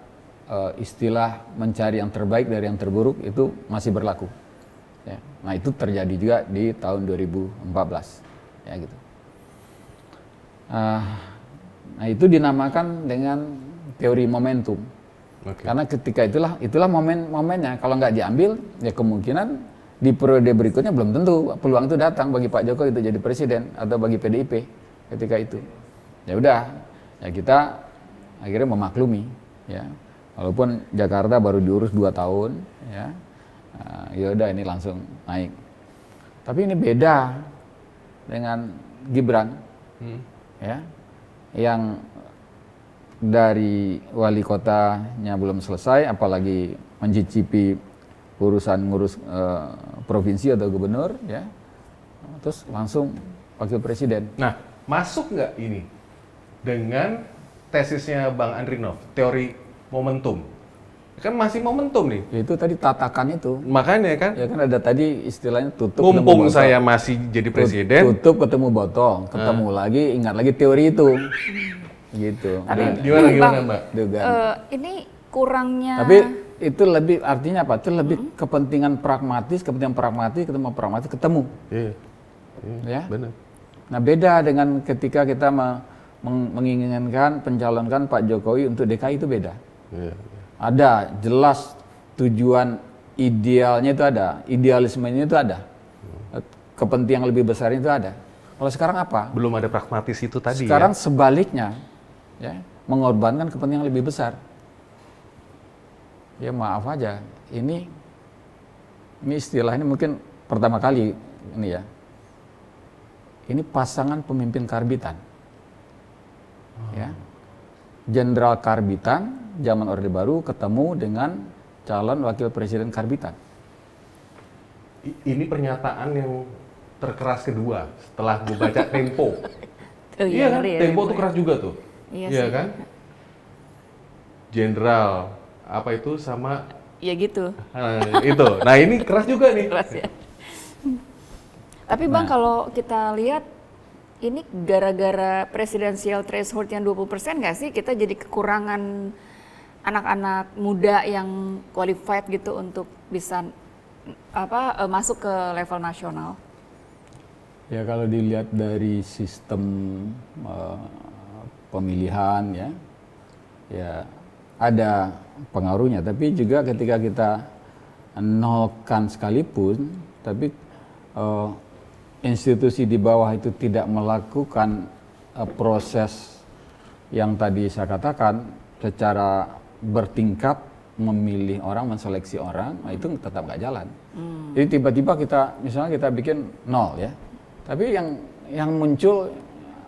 istilah mencari yang terbaik dari yang terburuk itu masih berlaku. Ya. Nah itu terjadi juga di tahun 2014, ya gitu. Nah itu dinamakan dengan teori momentum. Oke. Karena ketika itulah momennya. Kalau nggak diambil, ya kemungkinan di periode berikutnya belum tentu peluang itu datang bagi Pak Jokowi itu jadi presiden atau bagi PDIP ketika itu. Ya udah, ya kita akhirnya memaklumi, ya. Walaupun Jakarta baru diurus 2 tahun, ya. Ya udah ini langsung naik. Tapi ini beda dengan Gibran, ya, yang dari wali kotanya belum selesai, apalagi mencicipi urusan ngurus provinsi atau gubernur, ya, terus langsung wakil presiden. Nah, masuk nggak ini dengan tesisnya Bang Andrinov, teori momentum? Kan masih momentum nih. Itu tadi tatakan itu. Makanya kan, Ya kan ada tadi istilahnya tutup mumpung ketemu botol. saya masih jadi presiden, Tutup ketemu botol, ketemu lagi, ingat lagi teori itu. Gitu. Tapi gimana Bang, Mbak? Dugaan. ini kurangnya. Tapi itu lebih artinya apa? Itu lebih kepentingan pragmatis, ketemu. Iya, Ya. benar. Nah, beda dengan ketika kita menginginkan pencalonkan Pak Jokowi untuk DKI itu beda. Iya. Ada jelas tujuan idealnya itu ada, idealismenya itu ada. Kepentingan lebih besar itu ada. Kalau sekarang apa? Belum ada pragmatis itu tadi Sekarang ya. sebaliknya, ya, mengorbankan kepentingan lebih besar. Ya maaf aja, ini istilah ini mungkin pertama kali ini ya. Ini pasangan pemimpin karbitan. Ya. Jenderal Karbitan zaman Orde Baru ketemu dengan calon wakil presiden karbitan. Ini pernyataan yang terkeras kedua setelah gue baca Tempo. Oh, Iya kan? ngeri ya, Tempo tuh Tempo ya. keras juga tuh. Iya Iya sih. kan? Jenderal apa itu sama Ya gitu. itu. Nah, ini keras juga nih. Keras ya. Tapi Bang, kalau kita lihat ini gara-gara presidensial threshold yang 20% nggak sih kita jadi kekurangan anak-anak muda yang qualified gitu untuk bisa masuk ke level nasional? Ya kalau dilihat dari sistem pemilihan ya ada pengaruhnya. Tapi juga ketika kita nolkan sekalipun, tapi institusi di bawah itu tidak melakukan proses yang tadi saya katakan secara bertingkat memilih orang, menseleksi orang, nah itu tetap nggak jalan. Jadi tiba-tiba misalnya kita bikin 0 ya, tapi yang muncul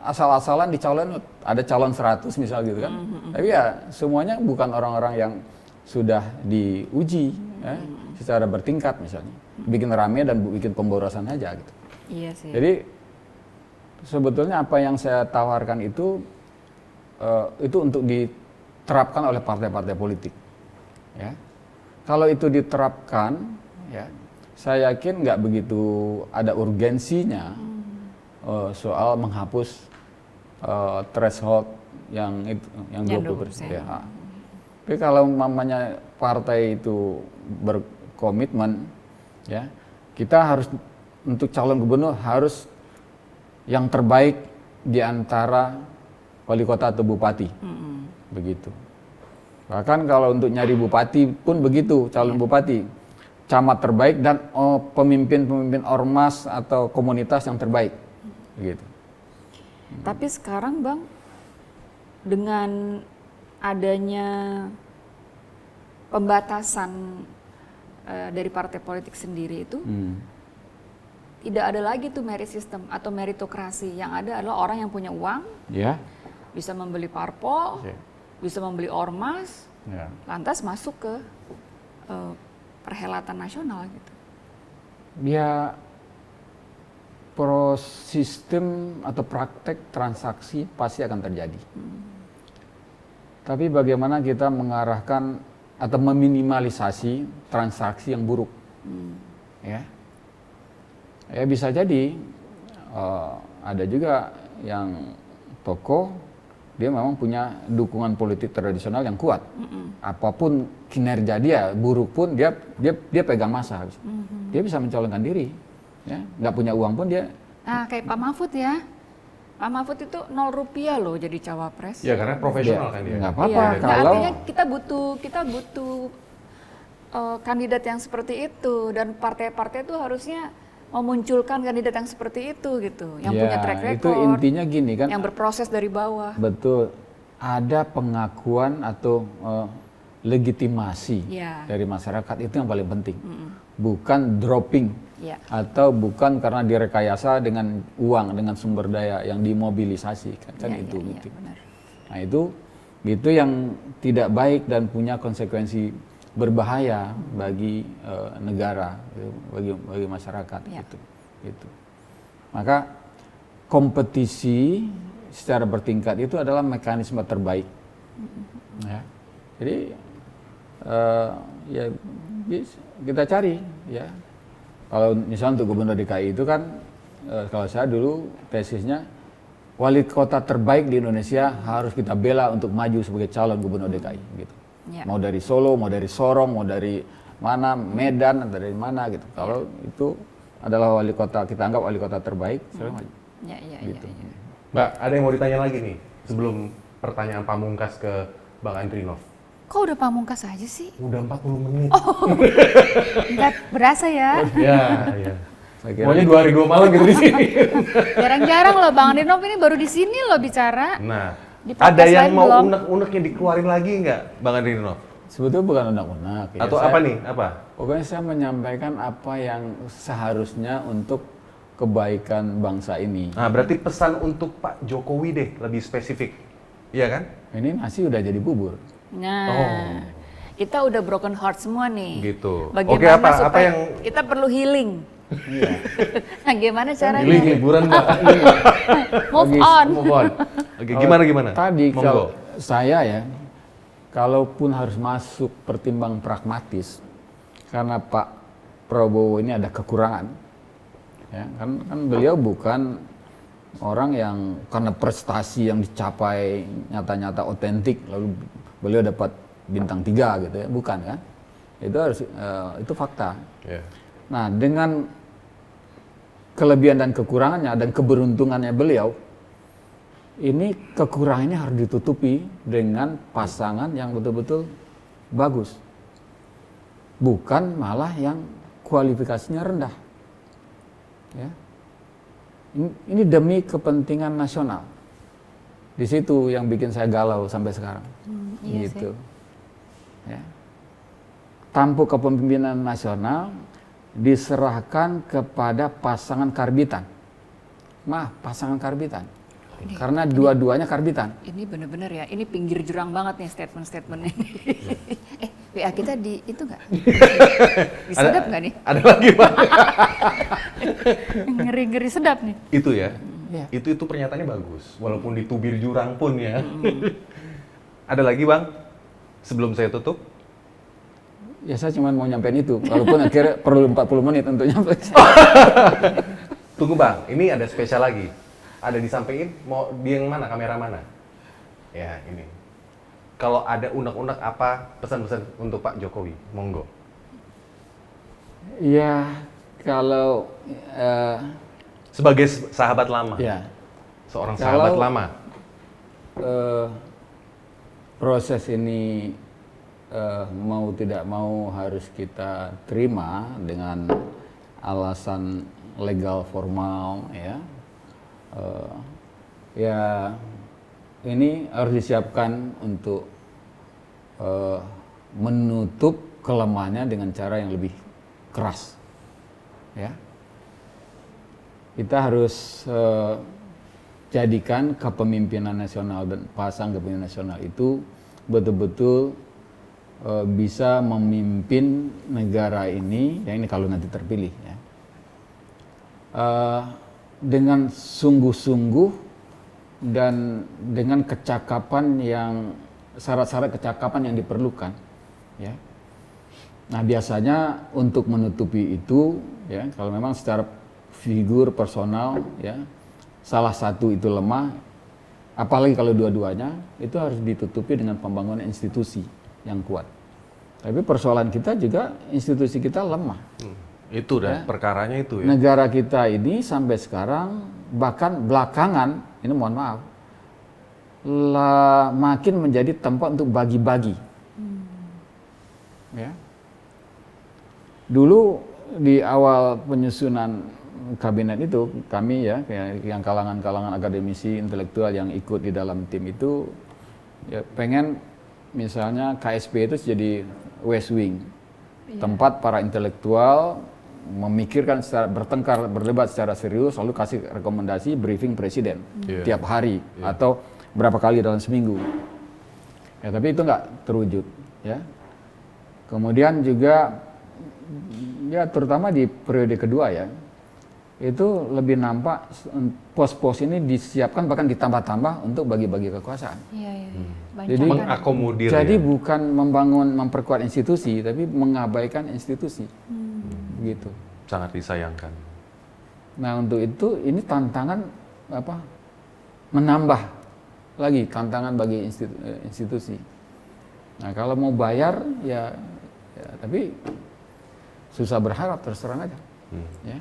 asal-asalan dicalon, ada calon 100 misal gitu kan, tapi ya semuanya bukan orang-orang yang sudah diuji ya, secara bertingkat misalnya, bikin rame dan bikin pemborosan aja gitu. Iya sih. Jadi sebetulnya apa yang saya tawarkan itu untuk diterapkan oleh partai-partai politik. Ya, kalau itu diterapkan, ya, saya yakin nggak begitu ada urgensinya soal menghapus threshold yang 20%. Ya. Tapi kalau mamanya partai itu berkomitmen, ya, kita harus untuk calon gubernur harus yang terbaik di antara wali kota atau bupati, begitu. Bahkan kalau untuk nyari bupati pun begitu, calon bupati, camat terbaik dan pemimpin-pemimpin ormas atau komunitas yang terbaik, begitu. Tapi sekarang Bang, dengan adanya pembatasan dari partai politik sendiri itu, tidak ada lagi tuh merit system atau meritokrasi. Yang ada adalah orang yang punya uang, Ya. bisa membeli parpol, bisa membeli ormas, lantas masuk ke perhelatan nasional gitu. Ya, sistem atau praktek transaksi pasti akan terjadi. Tapi bagaimana kita mengarahkan atau meminimalisasi transaksi yang buruk, ya bisa jadi ada juga yang tokoh dia memang punya dukungan politik tradisional yang kuat. Apapun kinerja dia buruk pun dia pegang massa. Dia bisa mencalonkan diri, ya, nggak punya uang pun dia. Nah, kayak Pak Mahfud ya. Pak Mahfud itu 0 rupiah loh jadi cawapres. Ya karena profesional kan dia. Nggak apa-apa. Iya, Kalau artinya kita butuh kandidat yang seperti itu, dan partai-partai itu harusnya memunculkan kandidat yang seperti itu gitu, yang punya track record. Itu intinya gini kan. Yang berproses dari bawah. Betul. Ada pengakuan atau legitimasi dari masyarakat, itu yang paling penting. Bukan dropping. Atau bukan karena direkayasa dengan uang, dengan sumber daya yang dimobilisasi kan itu gitu. Benar. Nah itu yang tidak baik dan punya konsekuensi berbahaya bagi negara, bagi masyarakat gitu. Maka kompetisi secara bertingkat itu adalah mekanisme terbaik. Ya. Jadi ya kita cari ya. Kalau misalnya untuk gubernur DKI itu kan kalau saya dulu tesisnya wali kota terbaik di Indonesia harus kita bela untuk maju sebagai calon gubernur DKI gitu. Mau dari Solo, mau dari Sorong, mau dari mana, Medan, atau dari mana gitu. Kalau itu adalah wali kota, kita anggap wali kota terbaik, saya maju. Gitu. Mbak, ada yang mau ditanya lagi nih sebelum pertanyaan pamungkas ke Bang Andrinov. Kok udah pamungkas aja sih? Udah 40 menit. Nggak berasa ya? Iya. Pokoknya 2 hari 2 malam gitu di sini. Jarang-jarang loh Bang Andrinov ini baru di sini loh bicara. Nah, ada yang mau unek-uneknya dikeluarin lagi nggak, Bang Andrinov? Sebetulnya bukan unek-unek. Ya. Atau apa nih? Apa? Pokoknya saya menyampaikan apa yang seharusnya untuk kebaikan bangsa ini. Nah, berarti pesan untuk Pak Jokowi deh, lebih spesifik. Iya kan? Ini nasi udah jadi bubur. Nah, kita udah broken heart semua nih. Gitu. Bagaimana Oke, apa supaya yang kita perlu healing? Iya. Nah, gimana caranya? Healing liburan Mbak. Move on. Move on. Oke, gimana? Tadi Monggo. kalau saya ya, kalaupun harus masuk pertimbang pragmatis, karena Pak Prabowo ini ada kekurangan, ya kan beliau bukan orang yang karena prestasi yang dicapai nyata-nyata otentik lalu beliau dapat bintang 3 gitu ya, bukan kan? Itu harus itu fakta. Yeah. Nah, dengan kelebihan dan kekurangannya dan keberuntungannya beliau, ini kekurangannya harus ditutupi dengan pasangan yang betul-betul bagus. Bukan malah yang kualifikasinya rendah. Ya. Ini demi kepentingan nasional. Di situ yang bikin saya galau sampai sekarang. Iya gitu. Ya. Tampuk kepemimpinan nasional diserahkan kepada pasangan karbitan. Pasangan karbitan. Karena dua-duanya karbitan. Ini benar-benar ya, ini pinggir jurang banget nih statement-statementnya. WA kita di itu nggak? Disedap nggak nih? Ada lagi Bang. Ngeri-ngeri sedap nih. Itu ya. Ya. Itu pernyataannya bagus, walaupun ditubir jurang pun ya. Ada lagi Bang? Sebelum saya tutup. Ya saya cuma mau nyampein itu, walaupun akhirnya perlu 40 menit untuk nyampe. Tunggu Bang, ini ada spesial lagi. Ada disampaikan, mau di yang mana, kamera mana? Ya, ini. Kalau ada unek-unek apa pesan-pesan untuk Pak Jokowi? Monggo. Ya, kalau Sebagai sahabat lama. ya Seorang Kalau- sahabat lama. proses ini mau tidak mau harus kita terima dengan alasan legal formal, ya. Ya ini harus disiapkan untuk menutup kelemahannya dengan cara yang lebih keras, ya. Kita harus jadikan kepemimpinan nasional dan pasang kepemimpinan nasional itu betul-betul bisa memimpin negara ini, ya ini kalau nanti terpilih, ya. Dengan sungguh-sungguh dan dengan kecakapan yang syarat-syarat kecakapan yang diperlukan, ya. Nah biasanya untuk menutupi itu, ya kalau memang secara figur personal, ya salah satu itu lemah, apalagi kalau dua-duanya, itu harus ditutupi dengan pembangunan institusi yang kuat. Tapi persoalan kita juga institusi kita lemah. Itu dah, Ya. perkaranya itu ya. Negara kita ini sampai sekarang, bahkan belakangan, ini mohon maaf, makin menjadi tempat untuk bagi-bagi. Ya. Dulu di awal penyusunan kabinet itu, kami ya, yang kalangan-kalangan akademisi intelektual yang ikut di dalam tim itu, ya pengen misalnya KSP itu jadi West Wing, tempat para intelektual memikirkan secara bertengkar, berdebat secara serius, lalu kasih rekomendasi briefing presiden tiap hari atau berapa kali dalam seminggu. Ya, tapi itu nggak terwujud, ya. Kemudian juga ya terutama di periode kedua, ya, itu lebih nampak pos-pos ini disiapkan bahkan ditambah-tambah untuk bagi-bagi kekuasaan. Iya, iya. Banyak Jadi kan. Mengakomodir Jadi ya. bukan memperkuat institusi, tapi mengabaikan institusi. Begitu. Sangat disayangkan. Nah untuk itu ini tantangan menambah lagi tantangan bagi institusi. Nah kalau mau bayar ya tapi susah berharap, terus terang aja. Ya.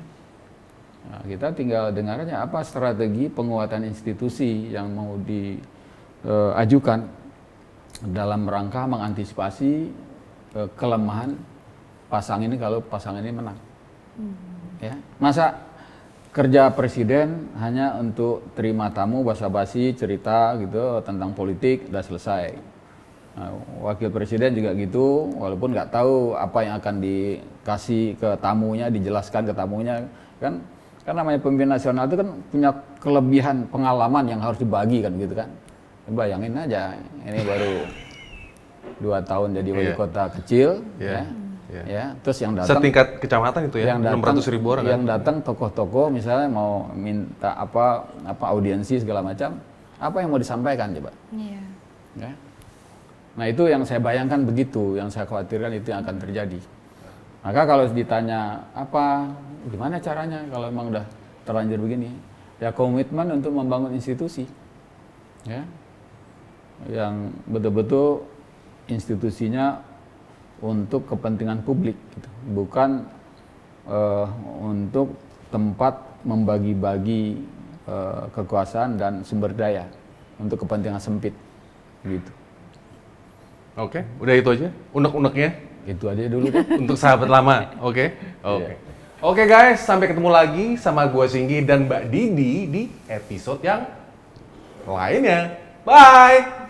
Nah, kita tinggal dengar aja apa strategi penguatan institusi yang mau diajukan dalam rangka mengantisipasi kelemahan pasang ini kalau pasang ini menang. Ya. Masa kerja presiden hanya untuk terima tamu, basa-basi, cerita gitu tentang politik, udah selesai. Nah, wakil presiden juga gitu, walaupun nggak tahu apa yang akan dikasih ke tamunya, dijelaskan ke tamunya, kan namanya pemimpin nasional itu kan punya kelebihan pengalaman yang harus dibagi kan gitu kan. Bayangin aja, ini baru 2 tahun jadi wali kota kecil, ya, terus yang datang Setingkat kecamatan itu ya, yang datang, 600.000 orang yang kan? datang tokoh-tokoh misalnya mau minta apa audiensi segala macam, apa yang mau disampaikan coba? Iya. Ya. Nah itu yang saya bayangkan begitu, yang saya khawatirkan itu yang akan terjadi. Maka kalau ditanya gimana caranya kalau memang udah terlanjur begini, ya komitmen untuk membangun institusi, ya, yang betul-betul institusinya untuk kepentingan publik, gitu. Bukan untuk tempat membagi-bagi kekuasaan dan sumber daya untuk kepentingan sempit, gitu. Oke, udah itu aja. Unek-uneknya Itu aja dulu deh. untuk sahabat lama. Oke. Oke. Iya. Oke guys, sampai ketemu lagi sama gua Singgi dan Mbak Didi di episode yang lainnya. Bye.